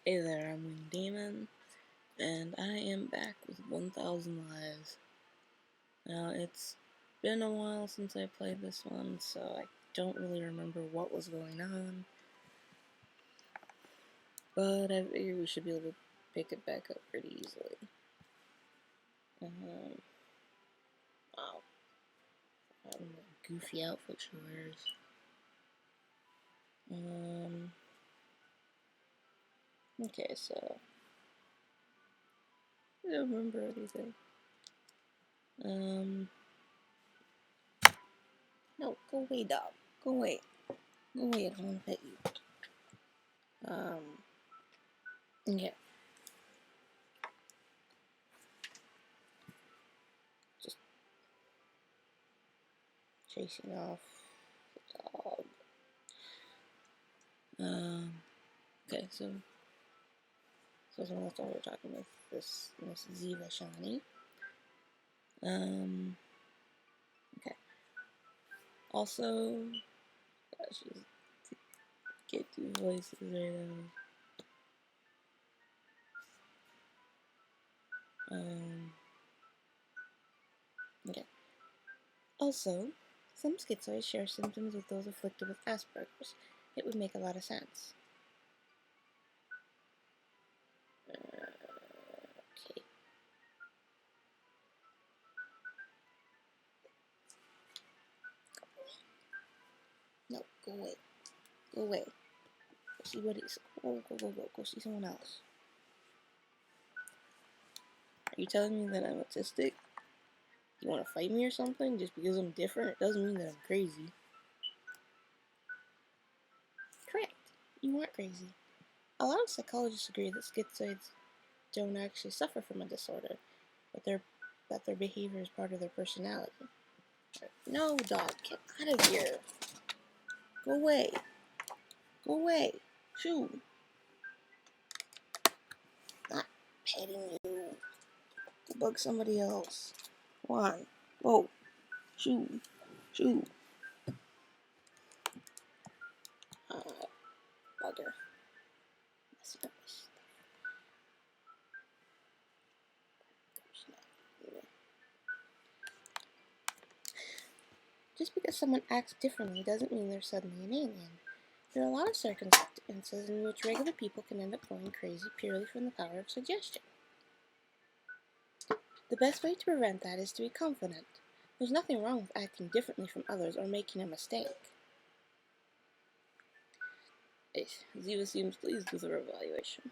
Hey there, I'm WingedDaemon, and I am back with 1000 Lives. Now, it's been a while since I played this one, so I don't really remember what was going on, but I figure we should be able to pick it back up pretty easily. Wow, what a goofy outfit she wears. Okay, so I don't remember anything. No, go away, dog. Go away. Go away, I don't want to pet you. Okay. Just chasing off the dog. Okay, so that's all we're talking with this Miss Ziva Shani. Okay. Also, she's get two voices right now. Okay. Also, some schizoids share symptoms with those afflicted with Asperger's. It would make a lot of sense. Okay. No, go away. Go away. Go see what he's. Go see someone else. Are you telling me that I'm autistic? You want to fight me or something? Just because I'm different, it doesn't mean that I'm crazy. Correct. You aren't crazy. A lot of psychologists agree that schizoids don't actually suffer from a disorder, but that their behavior is part of their personality. No, dog, get out of here. Go away. Go away. Shoo. Not petting you. Go bug somebody else. Come on. Whoa. Shoo. Shoo. Bugger. Just because someone acts differently doesn't mean they're suddenly an alien. There are a lot of circumstances in which regular people can end up going crazy purely from the power of suggestion. The best way to prevent that is to be confident. There's nothing wrong with acting differently from others or making a mistake. Ziva seems pleased with her evaluation.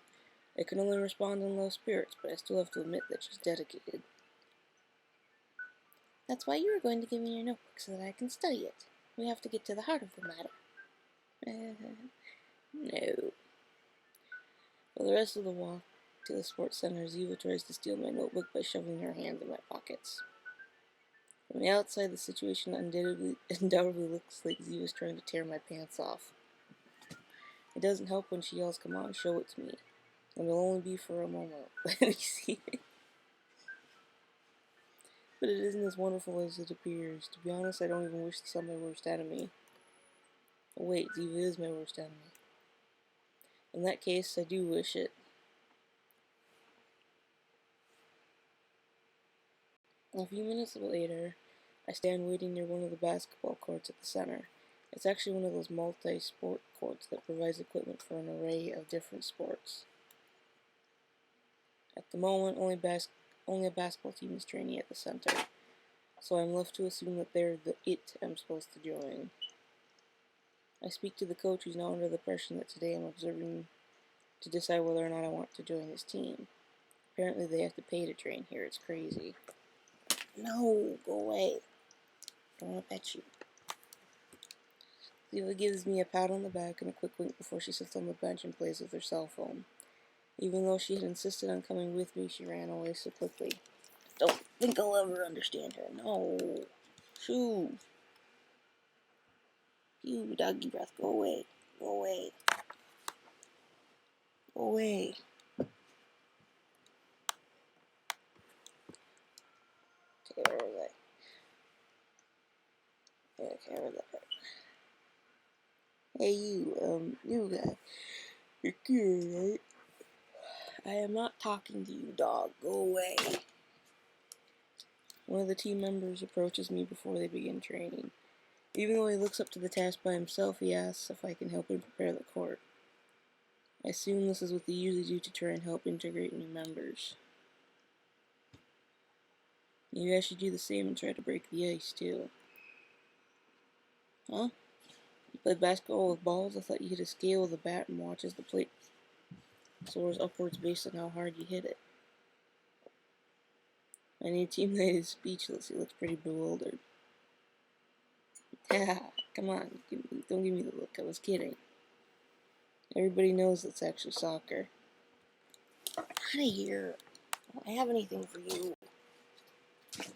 I can only respond in low spirits, but I still have to admit that she's dedicated. That's why you are going to give me your notebook so that I can study it. We have to get to the heart of the matter. No. For the rest of the walk to the sports center, Ziva tries to steal my notebook by shoving her hands in my pockets. From the outside, the situation undoubtedly looks like Ziva's trying to tear my pants off. It doesn't help when she yells, "Come on, show it to me." And it'll only be for a moment. Let me see it. But it isn't as wonderful as it appears. To be honest, I don't even wish to sell my worst enemy. Oh wait, Ziva is my worst enemy. In that case, I do wish it. A few minutes later, I stand waiting near one of the basketball courts at the center. It's actually one of those multi-sport courts that provides equipment for an array of different sports. At the moment, only a basketball team is training at the center, so I'm left to assume that they're the it I'm supposed to join. I speak to the coach, who's now under the impression that today I'm observing to decide whether or not I want to join this team. Apparently they have to pay to train here. It's crazy. No, go away. I don't want to pet you. Ziva gives me a pat on the back and a quick wink before she sits on the bench and plays with her cell phone. Even though she had insisted on coming with me, she ran away so quickly. Don't think I'll ever understand her. No. Shoo. You, doggy breath, go away. Go away. Go away. Okay, where was I? Okay, where was that? Hey, you, new guy. You're cute, right? I am not talking to you, dog. Go away. One of the team members approaches me before they begin training. Even though he looks up to the task by himself, he asks if I can help him prepare the court. I assume this is what they usually do to try and help integrate new members. Maybe I should do the same and try to break the ice, too. Huh? You play basketball with balls? I thought you hit a scale with a bat and watch as the plate soars upwards based on how hard you hit it. My new teammate is speechless. He looks pretty bewildered. Haha, come on, don't give me the look. I was kidding. Everybody knows it's actually soccer. Out of here. I don't have anything for you.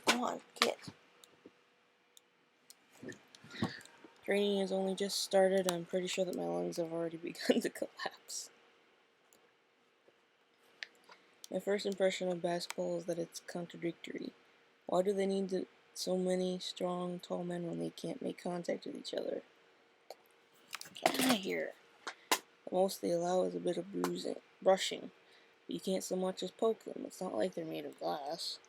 Come on, get. Training has only just started. I'm pretty sure that my lungs have already begun to collapse. My first impression of basketball is that it's contradictory. Why do they need so many strong, tall men when they can't make contact with each other? Get out of here. The most they allow is a bit of brushing. But you can't so much as poke them. It's not like they're made of glass.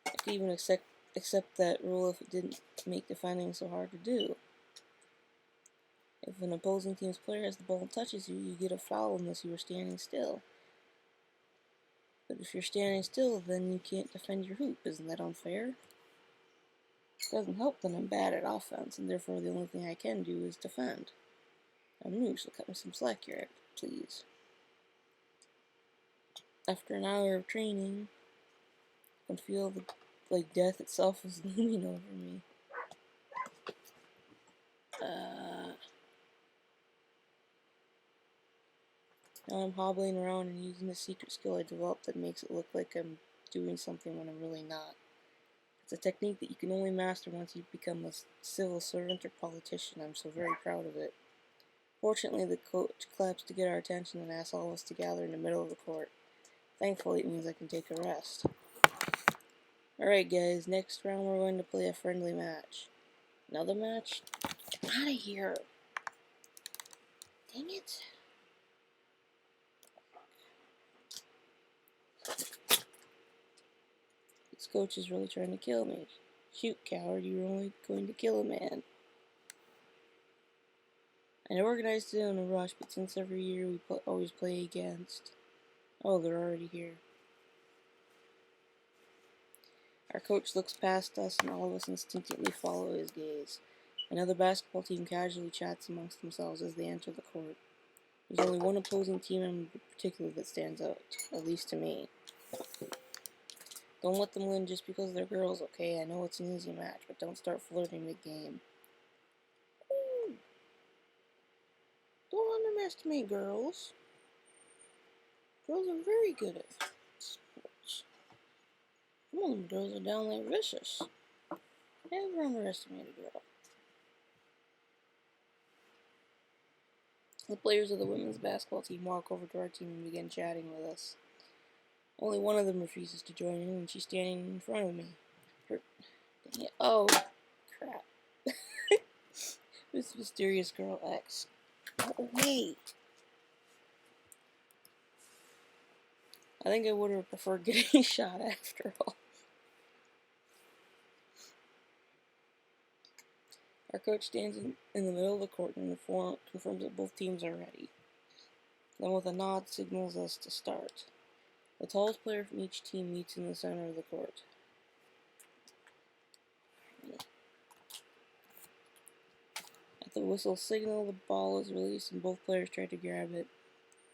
I could even accept that rule if it didn't make defending so hard to do. If an opposing team's player has the ball and touches you, you get a foul unless you are standing still. But if you're standing still, then you can't defend your hoop. Isn't that unfair? It doesn't help that I'm bad at offense, and therefore the only thing I can do is defend. I'm new, so cut me some slack here, please. After an hour of training, I can feel like death itself is looming over me. Now I'm hobbling around and using a secret skill I developed that makes it look like I'm doing something when I'm really not. It's a technique that you can only master once you become a civil servant or politician. I'm so very proud of it. Fortunately, the coach claps to get our attention and asks all of us to gather in the middle of the court. Thankfully, it means I can take a rest. Alright guys, next round we're going to play a friendly match. Another match? Get out of here. Dang it. This coach is really trying to kill me. Shoot, coward, you were only going to kill a man. I organized it in a rush, but since every year we always play against... Oh, they're already here. Our coach looks past us and all of us instinctively follow his gaze. Another basketball team casually chats amongst themselves as they enter the court. There's only one opposing team in particular that stands out, at least to me. Don't let them win just because they're girls, okay? I know it's an easy match, but don't start flirting mid-game. Don't underestimate girls. Girls are very good at sports. Some of them girls are downright vicious. Never underestimate a girl. The players of the women's basketball team walk over to our team and begin chatting with us. Only one of them refuses to join in, and she's standing in front of me. Oh, crap. This mysterious girl X. Go away. I think I would have preferred getting shot after all. Our coach stands in the middle of the court and confirms that both teams are ready. Then with a nod signals us to start. The tallest player from each team meets in the center of the court. At the whistle signal, the ball is released and both players try to grab it.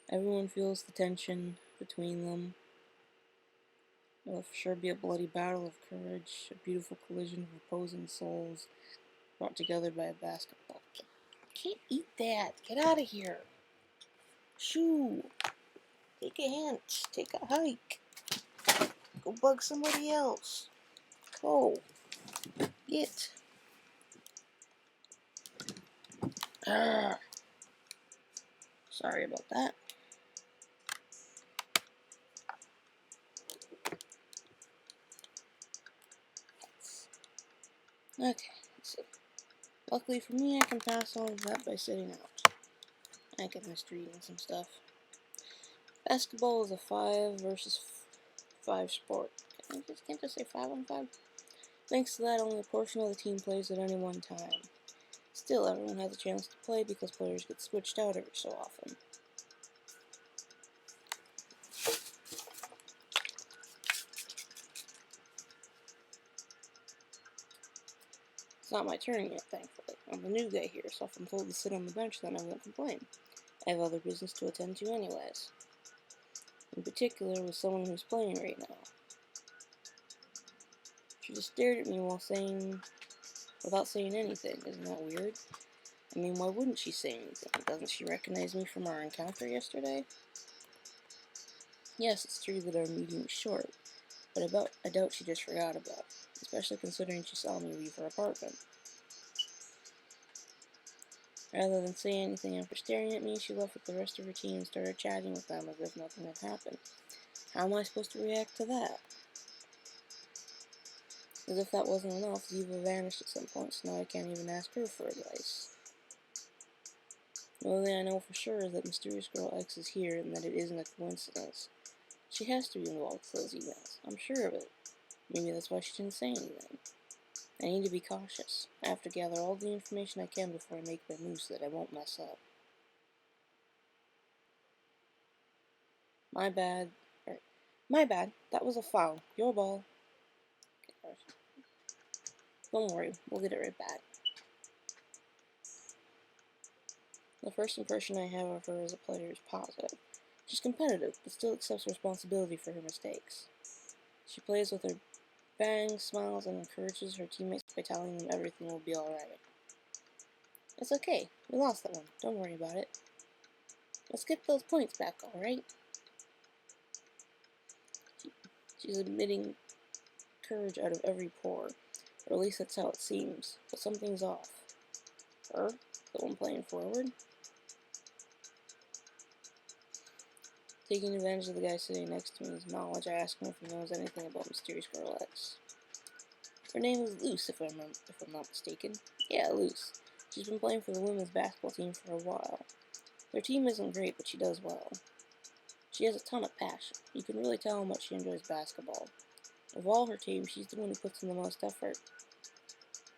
Everyone feels the tension between them. It'll for sure be a bloody battle of courage, a beautiful collision of opposing souls brought together by a basketball. Can't eat that. Get out of here. Shoo. Take a hint. Take a hike. Go bug somebody else. Go. Get. Sorry about that. Okay, let's see. Luckily for me, I can pass all of that by sitting out. I can just reading some stuff. Basketball is a 5 versus 5 sport. Can't just say 5 on 5? Thanks to that, only a portion of the team plays at any one time. Still, everyone has a chance to play because players get switched out every so often. It's not my turn yet, thankfully. I'm the new guy here, so if I'm told to sit on the bench, then I won't complain. I have other business to attend to anyways. In particular, with someone who's playing right now. She just stared at me without saying anything. Isn't that weird? I mean, why wouldn't she say anything? Doesn't she recognize me from our encounter yesterday? Yes, it's true that our meeting was short, but I doubt she just forgot about it, especially considering she saw me leave her apartment. Rather than say anything after staring at me, she left with the rest of her team and started chatting with them as if nothing had happened. How am I supposed to react to that? As if that wasn't enough, Ziva vanished at some point, so now I can't even ask her for advice. The only thing I know for sure is that Mysterious Girl X is here and that it isn't a coincidence. She has to be involved with those emails. I'm sure of it. Maybe that's why she didn't say anything. I need to be cautious. I have to gather all the information I can before I make my move so that I won't mess up. My bad. My bad. That was a foul. Your ball. Don't worry. We'll get it right back. The first impression I have of her as a player is positive. She's competitive, but still accepts responsibility for her mistakes. She plays with her bang, smiles, and encourages her teammates by telling them everything will be alright. It's okay. We lost that one. Don't worry about it. Let's get those points back, alright? She's admitting courage out of every pore, or at least that's how it seems, but something's off. Her? The one playing forward? Taking advantage of the guy sitting next to me's knowledge, I ask him if he knows anything about Mysterious Girl X. Her name is Luce, if I'm not mistaken. Yeah, Luce. She's been playing for the women's basketball team for a while. Their team isn't great, but she does well. She has a ton of passion. You can really tell how much she enjoys basketball. Of all her team, she's the one who puts in the most effort.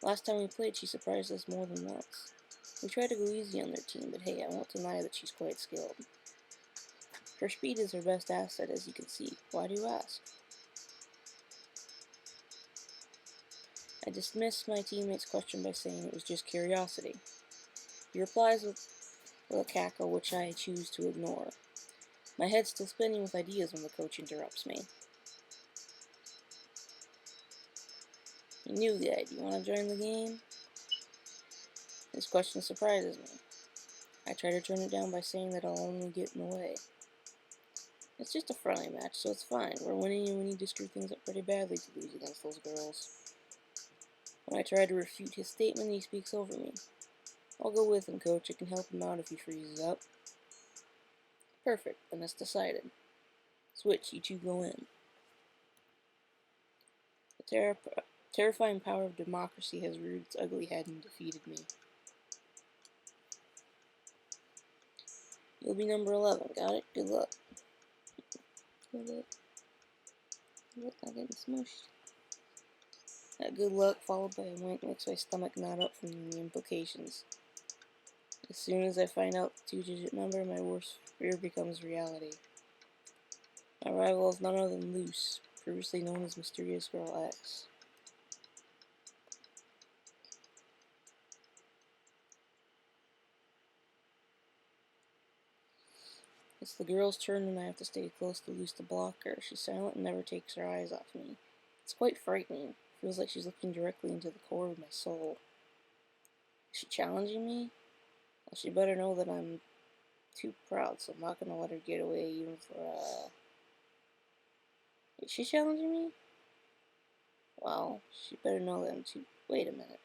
Last time we played, she surprised us more than once. We tried to go easy on their team, but hey, I won't deny that she's quite skilled. Her speed is her best asset, as you can see. Why do you ask? I dismissed my teammate's question by saying it was just curiosity. He replies with a cackle, which I choose to ignore. My head's still spinning with ideas when the coach interrupts me. You new guy, do you want to join the game? This question surprises me. I try to turn it down by saying that I'll only get in the way. It's just a friendly match, so it's fine. We're winning and we need to screw things up pretty badly to lose against those girls. When I try to refute his statement, he speaks over me. I'll go with him, coach. I can help him out if he freezes up. Perfect, then it's decided. Switch, you two go in. The terrifying power of democracy has reared its ugly head and defeated me. You'll be number 11, got it? Good luck. Good luck. Look, I'm getting smushed. That good luck followed by a wink makes my stomach knot up from the implications. As soon as I find out the 2-digit number, my worst fear becomes reality. My rival is none other than Luce, previously known as Mysterious Girl X. It's the girl's turn and I have to stay close to Luce to block her. She's silent and never takes her eyes off me. It's quite frightening. It feels like she's looking directly into the core of my soul. Is she challenging me? Well, she better know that I'm too proud, so I'm not going to let her get away even for, Is she challenging me? Well, she better know that I'm too... Wait a minute.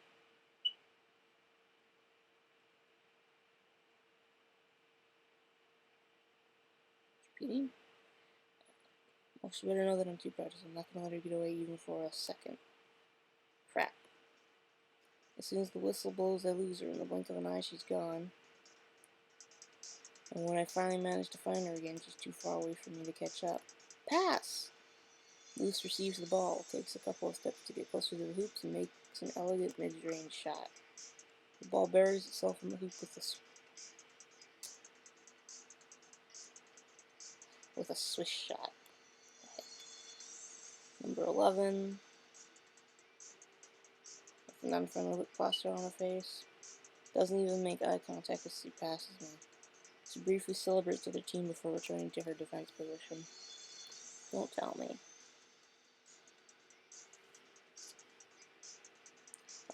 Repeating? Well, she better know that I'm too proud, so I'm not going to let her get away even for a second. Crap. As soon as the whistle blows, I lose her. In the blink of an eye, she's gone. And when I finally manage to find her again, she's too far away for me to catch up. Pass! Luce receives the ball, takes a couple of steps to get closer to the hoops, and makes an elegant mid-range shot. The ball buries itself in the hoop with a swish shot. Number 11, with an unfriendly lip plaster on her face, doesn't even make eye contact as she passes me. She briefly celebrates with her team before returning to her defense position. Don't tell me.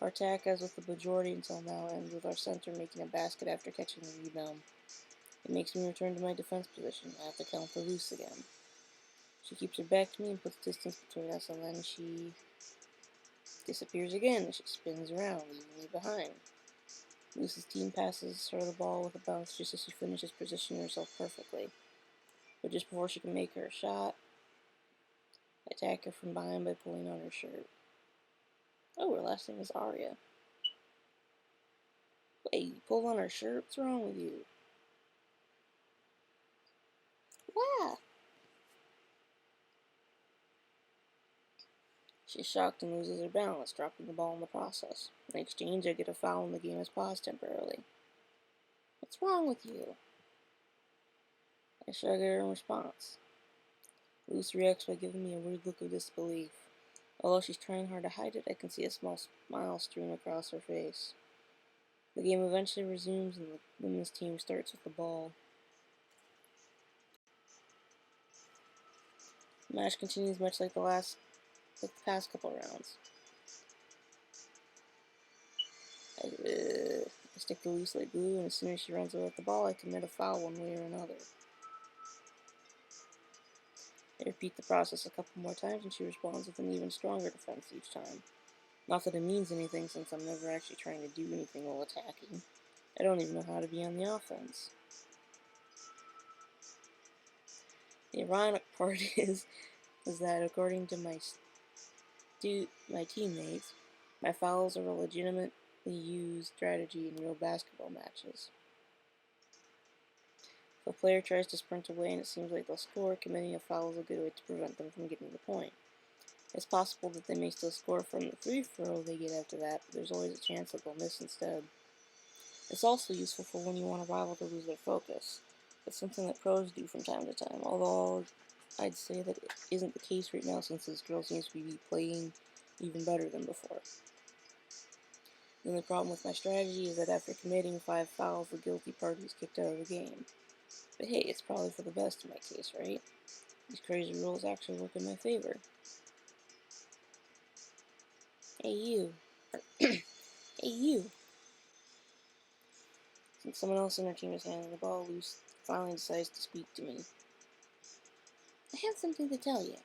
Our attack, as with the majority until now, ends with our center making a basket after catching the rebound. It makes me return to my defense position. I have to count for Luce again. She keeps her back to me and puts distance between us, and then she disappears again as she spins around, leaving me behind. Luce's team passes her the ball with a bounce just as she finishes positioning herself perfectly. But just before she can make her shot, I attack her from behind by pulling on her shirt. Oh, her last name is Arya. Wait, you pulled on her shirt? What's wrong with you? Wow! She's shocked and loses her balance, dropping the ball in the process. In exchange, I get a foul and the game is paused temporarily. What's wrong with you? I shrug at her in response. Luce reacts by giving me a weird look of disbelief. Although she's trying hard to hide it, I can see a small smile stream across her face. The game eventually resumes and the women's team starts with the ball. The match continues much like the past couple rounds. I stick to Luce like glue, and as soon as she runs away with the ball, I commit a foul one way or another. I repeat the process a couple more times, and she responds with an even stronger defense each time. Not that it means anything, since I'm never actually trying to do anything while attacking. I don't even know how to be on the offense. The ironic part is that according to my teammates, my fouls are a legitimately used strategy in real basketball matches. If a player tries to sprint away and it seems like they'll score, committing a foul is a good way to prevent them from getting the point. It's possible that they may still score from the free throw they get after that, but there's always a chance that they'll miss instead. It's also useful for when you want a rival to lose their focus. It's something that pros do from time to time, although I'd say that it isn't the case right now since this girl seems to be playing even better than before. The only problem with my strategy is that after committing 5 fouls, the guilty party is kicked out of the game. But hey, it's probably for the best in my case, right? These crazy rules actually work in my favor. Hey you. Hey you. Since someone else in our team is handling the ball, Luce finally decides to speak to me. I have something to tell you.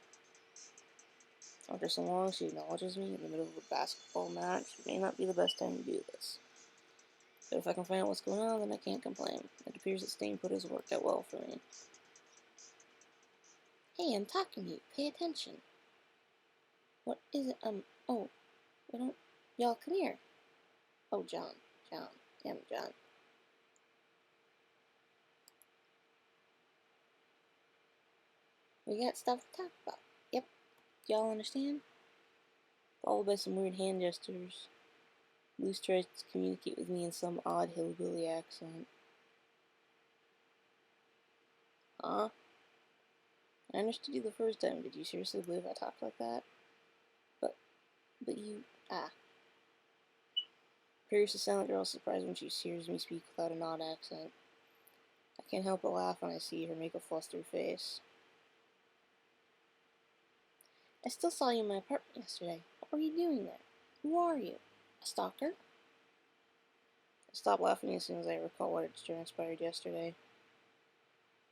After so long, she acknowledges me in the middle of a basketball match. It may not be the best time to do this. But if I can find out what's going on, then I can't complain. It appears that staying put has worked out well for me. Hey, I'm talking to you. Pay attention. What is it? Oh, I don't... Y'all, come here. Oh, John. Damn it, John. We got stuff to talk about. Yep. Y'all understand? Followed by some weird hand gestures. Luce tries to communicate with me in some odd hillbilly accent. Huh? I understood you the first time. Did you seriously believe I talked like that? But you... Appears the silent girl is surprised when she hears me speak without an odd accent. I can't help but laugh when I see her make a flustered face. I still saw you in my apartment yesterday. What were you doing there? Who are you? A stalker? I stopped laughing as soon as I recall what had transpired yesterday.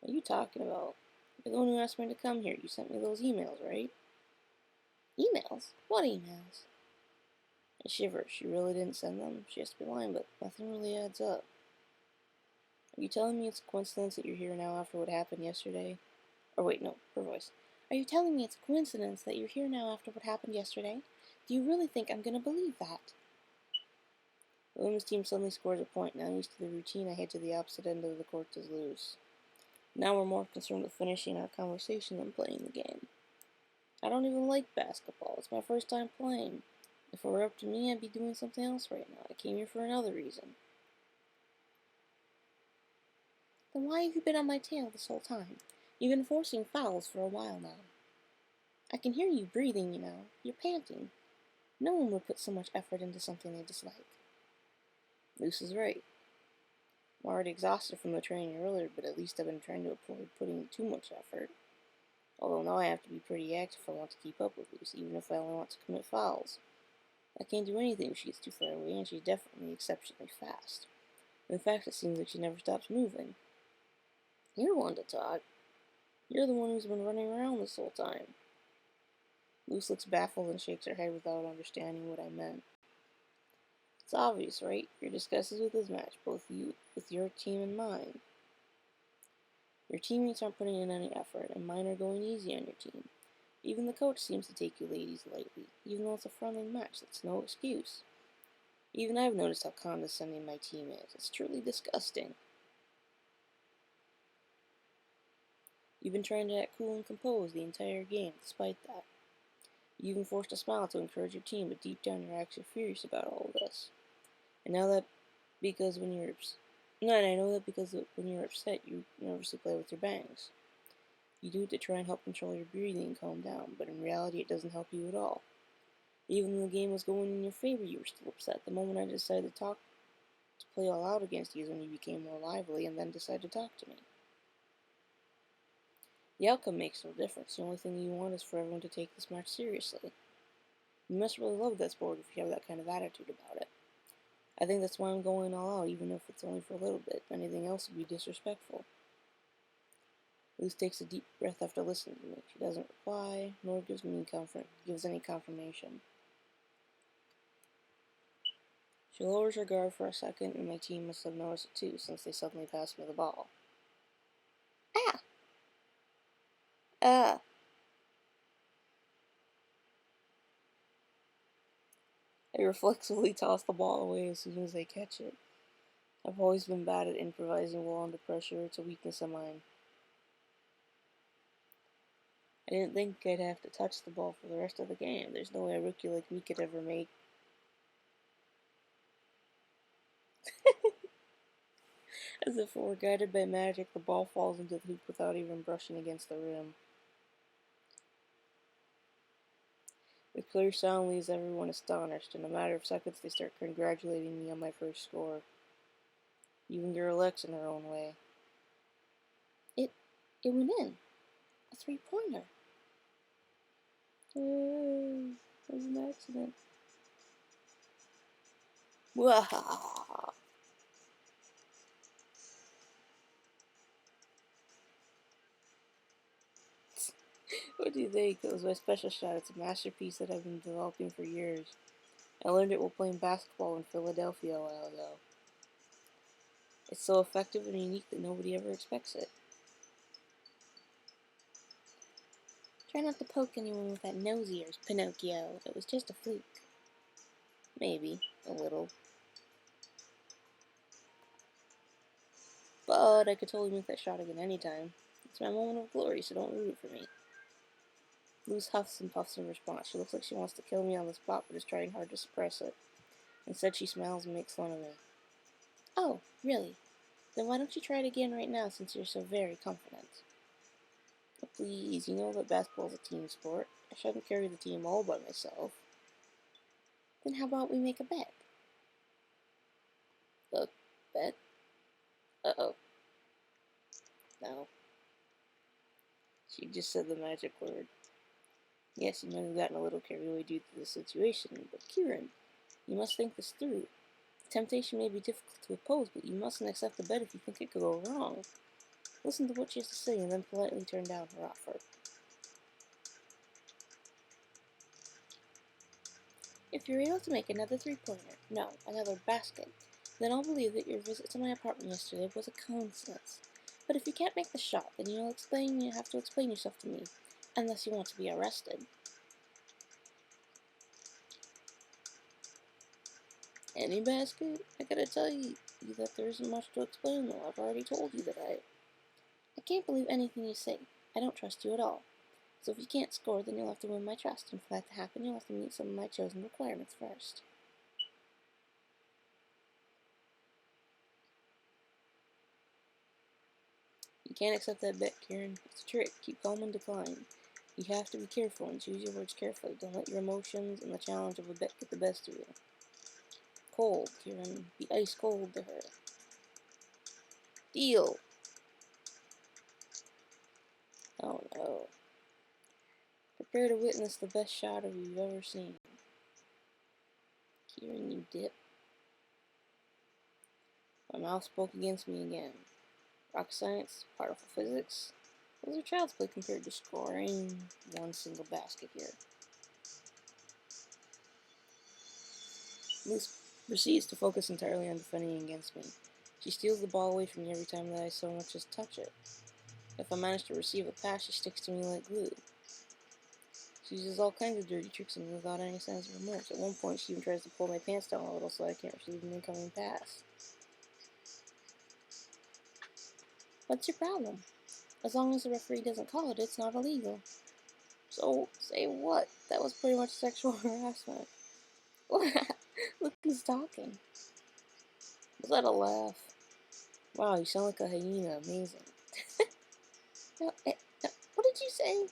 What are you talking about? You're the one who asked me to come here. You sent me those emails, right? Emails? What emails? I shiver. She really didn't send them. She has to be lying, but nothing really adds up. Are you telling me it's a coincidence that you're here now after what happened yesterday? Or wait, no, her voice. Are you telling me it's a coincidence that you're here now after what happened yesterday? Do you really think I'm going to believe that? The women's team suddenly scores a point. Now used to the routine, I head to the opposite end of the court to lose. Now we're more concerned with finishing our conversation than playing the game. I don't even like basketball. It's my first time playing. If it were up to me, I'd be doing something else right now. I came here for another reason. Then why have you been on my tail this whole time? You've been forcing fouls for a while now. I can hear you breathing, you know. You're panting. No one would put so much effort into something they dislike. Luce is right. I'm already exhausted from the training earlier, but at least I've been trying to avoid putting too much effort. Although now I have to be pretty active if I want to keep up with Luce, even if I only want to commit fouls. I can't do anything if she gets too far away, and she's definitely exceptionally fast. In fact, it seems like she never stops moving. You're one to talk. You're the one who's been running around this whole time. Luce looks baffled and shakes her head without understanding what I meant. It's obvious, right? You're disgusted with this match, both you with your team and mine. Your teammates aren't putting in any effort, and mine are going easy on your team. Even the coach seems to take you ladies lightly, even though it's a friendly match. That's no excuse. Even I've noticed how condescending my team is. It's truly disgusting. You've been trying to act cool and composed the entire game, despite that. You even forced a smile to encourage your team, but deep down you're actually furious about all of this. And now that because when you're I know that because when you're upset, you nervously play with your bangs. You do it to try and help control your breathing and calm down, but in reality it doesn't help you at all. Even though the game was going in your favor, you were still upset. The moment I decided to play all out against you is when you became more lively and then decided to talk to me. The outcome makes no difference. The only thing you want is for everyone to take this match seriously. You must really love that sport if you have that kind of attitude about it. I think that's why I'm going all out, even if it's only for a little bit. Anything else would be disrespectful. Luce takes a deep breath after listening to me. She doesn't reply, nor gives any confirmation. She lowers her guard for a second, and my team must have noticed it too, since they suddenly passed me the ball. Ah! Ah! I reflexively toss the ball away as soon as I catch it. I've always been bad at improvising well under pressure. It's a weakness of mine. I didn't think I'd have to touch the ball for the rest of the game. There's no way a rookie like me could ever make. As if it were guided by magic, the ball falls into the hoop without even brushing against the rim. The clear sound leaves everyone astonished. In a matter of seconds, they start congratulating me on my first score. Even girl X in her own way. It went in. A three-pointer. It was an accident. Wahaha! What do you think? It was my special shot. It's a masterpiece that I've been developing for years. I learned it while playing basketball in Philadelphia a while ago. It's so effective and unique that nobody ever expects it. Try not to poke anyone with that nose of yours, Pinocchio. It was just a fluke. Maybe. A little. But I could totally make that shot again anytime. It's my moment of glory, so don't root it for me. Luce huffs and puffs in response. She looks like she wants to kill me on the spot, but is trying hard to suppress it. Instead, she smiles and makes fun of me. Oh, really? Then why don't you try it again right now, since you're so very confident? Oh, please, you know that basketball's a team sport. I shouldn't carry the team all by myself. Then how about we make a bet? A bet? Uh-oh. No. She just said the magic word. Yes, you might have gotten a little carried away due to the situation, but Kieran, you must think this through. The temptation may be difficult to oppose, but you mustn't accept the bet if you think it could go wrong. Listen to what she has to say and then politely turn down her offer. If you're able to make another three-pointer, no, another basket, then I'll believe that your visit to my apartment yesterday was a coincidence. But if you can't make the shot, then you have to explain yourself to me, unless you want to be arrested. Any basket? I gotta tell you that there isn't much to explain though. I've already told you that I can't believe anything you say. I don't trust you at all. So if you can't score, then you'll have to win my trust, and for that to happen, you'll have to meet some of my chosen requirements first. You can't accept that bet, Kieran. It's a trick. Keep calm and decline. You have to be careful and choose your words carefully. Don't let your emotions and the challenge of a bet get the best of you. Cold, Kieran. Be ice cold to her. Deal! Oh no. Prepare to witness the best shot of you've ever seen. Kieran, you dip. My mouth spoke against me again. Rock science, particle physics. Those are child's play compared to scoring one single basket here. Luce proceeds to focus entirely on defending against me. She steals the ball away from me every time that I so much as touch it. If I manage to receive a pass, she sticks to me like glue. She uses all kinds of dirty tricks on me without any sense of remorse. At one point, she even tries to pull my pants down a little so I can't receive an incoming pass. What's your problem? As long as the referee doesn't call it, it's not illegal. So, say what? That was pretty much sexual harassment. Look who's talking. Was that a laugh? Wow, you sound like a hyena. Amazing. No, what did you say?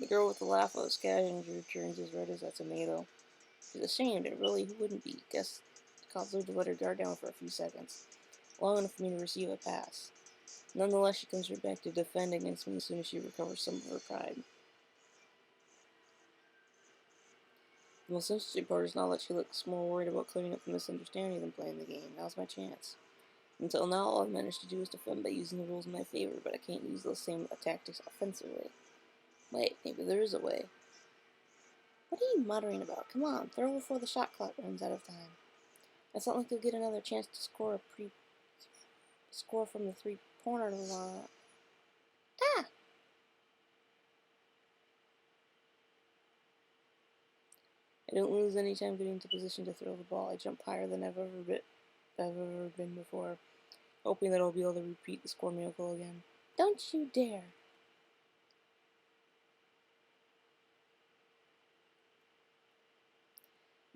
The girl with the laugh of a scavenger turns as red as a tomato. She's ashamed, and really, who wouldn't be? Guess it caused her to let her guard down for a few seconds, long enough for me to receive a pass. Nonetheless, she comes right back to defend against me as soon as she recovers some of her pride. The most interesting part is now that she looks more worried about clearing up the misunderstanding than playing the game. Now's my chance. Until now, all I've managed to do is defend by using the rules in my favor, but I can't use those same tactics offensively. Wait, maybe there is a way. What are you muttering about? Come on, throw before the shot clock runs out of time. It's not like you'll get another chance to score from the three-pointer line. Ah! I don't lose any time getting into position to throw the ball. I jump higher than I've ever been before, hoping that I'll be able to repeat the score miracle again. Don't you dare!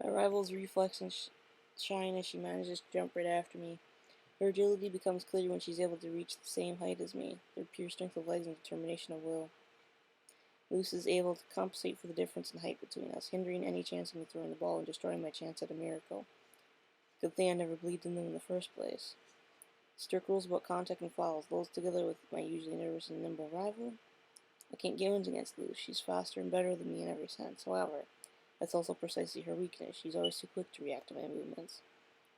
My rival's reflex and shine as she manages to jump right after me. Her agility becomes clear when she's able to reach the same height as me, their pure strength of legs and determination of will. Luce is able to compensate for the difference in height between us, hindering any chance of me throwing the ball and destroying my chance at a miracle. Good thing I never believed in them in the first place. Strict rules about contact and fouls, those together with my usually nervous and nimble rival. I can't get wins against Luce. She's faster and better than me in every sense. However, that's also precisely her weakness. She's always too quick to react to my movements.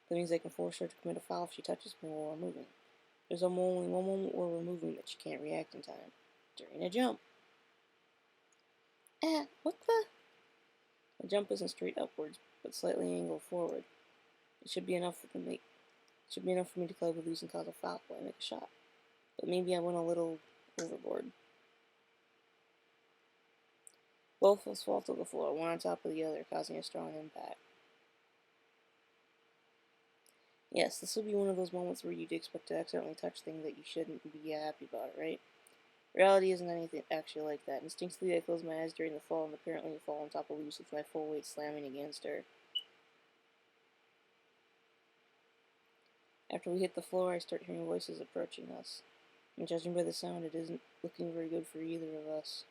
That means I can force her to commit a foul if she touches me while we're moving. There's only one moment where we're moving that she can't react in time. During a jump. What the? The jump isn't straight upwards, but slightly angled forward. It should be enough for me to collide with Luce and cause a foul while I make a shot. But maybe I went a little overboard. Both of us fall to the floor, one on top of the other, causing a strong impact. Yes, this will be one of those moments where you'd expect to accidentally touch things that you shouldn't and be happy about it, right? Reality isn't anything actually like that. Instinctively, I close my eyes during the fall and apparently fall on top of Luce with my full weight slamming against her. After we hit the floor, I start hearing voices approaching us. And judging by the sound, it isn't looking very good for either of us.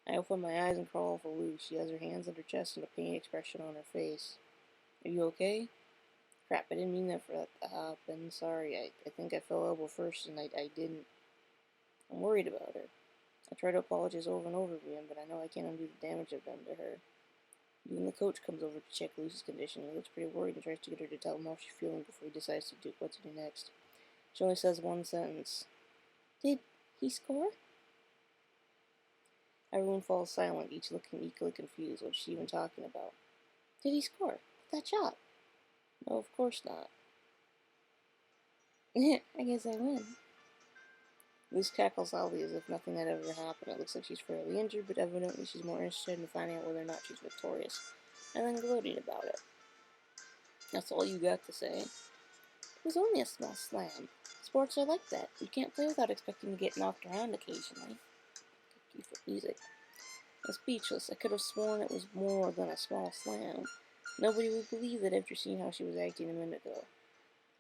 I open my eyes and crawl over Luce. She has her hands on her chest and a pain expression on her face. Are you okay? Crap, I didn't mean that for that to happen. Sorry, I think I fell elbow first and I didn't. I'm worried about her. I try to apologize over and over again, but I know I can't undo the damage I've done to her. Even the coach comes over to check Luce's condition. He looks pretty worried and tries to get her to tell him how she's feeling before he decides what to do next. She only says one sentence. Did he score? Everyone falls silent, each looking equally confused. What's she even talking about? Did he score? That shot? No, of course not. I guess I win. Luce cackles loudly as if nothing had ever happened. It looks like she's fairly injured, but evidently she's more interested in finding out whether or not she's victorious. and then gloated about it. That's all you got to say. It was only a small slam. Sports are like that. You can't play without expecting to get knocked around occasionally. Thank you for music. I was speechless. I could have sworn it was more than a small slam. Nobody would believe that after seeing how she was acting a minute ago.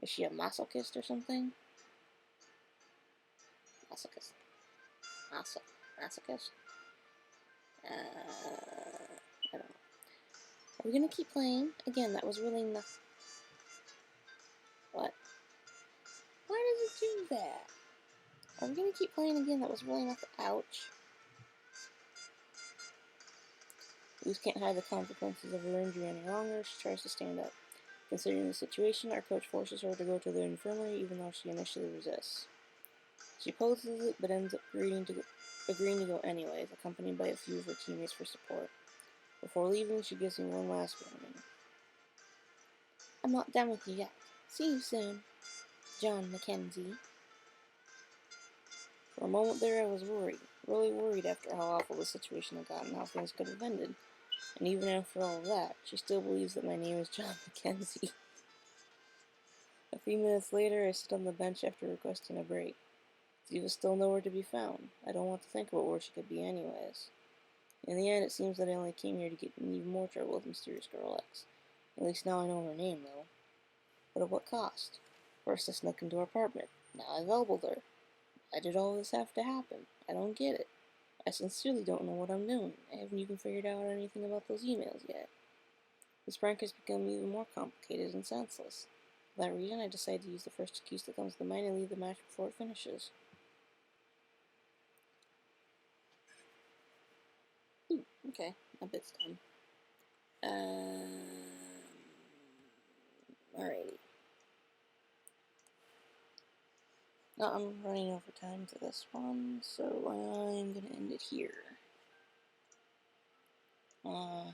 Is she a masochist or something? Masochist. Masochist? I don't know. Are we gonna keep playing? Again, that was really nothing. What? Why does it do that? Are we gonna keep playing again? That was really nothing. Ouch. Luz can't hide the consequences of her injury any longer. She tries to stand up. Considering the situation, our coach forces her to go to the infirmary even though she initially resists. She opposes it, but ends up agreeing to go anyways, accompanied by a few of her teammates for support. Before leaving, she gives me one last warning. I'm not done with you yet. See you soon, John Mackenzie. For a moment there, I was worried. Really worried after how awful the situation had gotten, how things could have ended. And even after all of that, she still believes that my name is John Mackenzie. A few minutes later, I sit on the bench after requesting a break. Ziva's still nowhere to be found. I don't want to think about where she could be anyways. In the end, it seems that I only came here to get in even more trouble with Mysterious Girl X. At least now I know her name, though. But at what cost? First I snuck into her apartment. Now I've elbowed her. Why did all this have to happen? I don't get it. I sincerely don't know what I'm doing. I haven't even figured out anything about those emails yet. This prank has become even more complicated and senseless. For that reason, I decided to use the first excuse that comes to mind and leave the match before it finishes. Okay, my bit's done. Alrighty. No, I'm running over time to this one, so I'm gonna end it here. I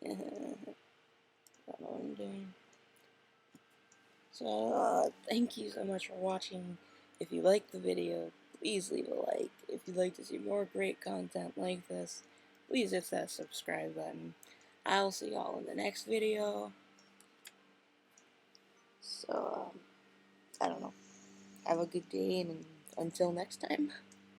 don't know what I'm doing. So, thank you so much for watching. If you liked the video, please leave a like. If you'd like to see more great content like this, please hit that subscribe button. I'll see y'all in the next video. So, I don't know. Have a good day, and until next time.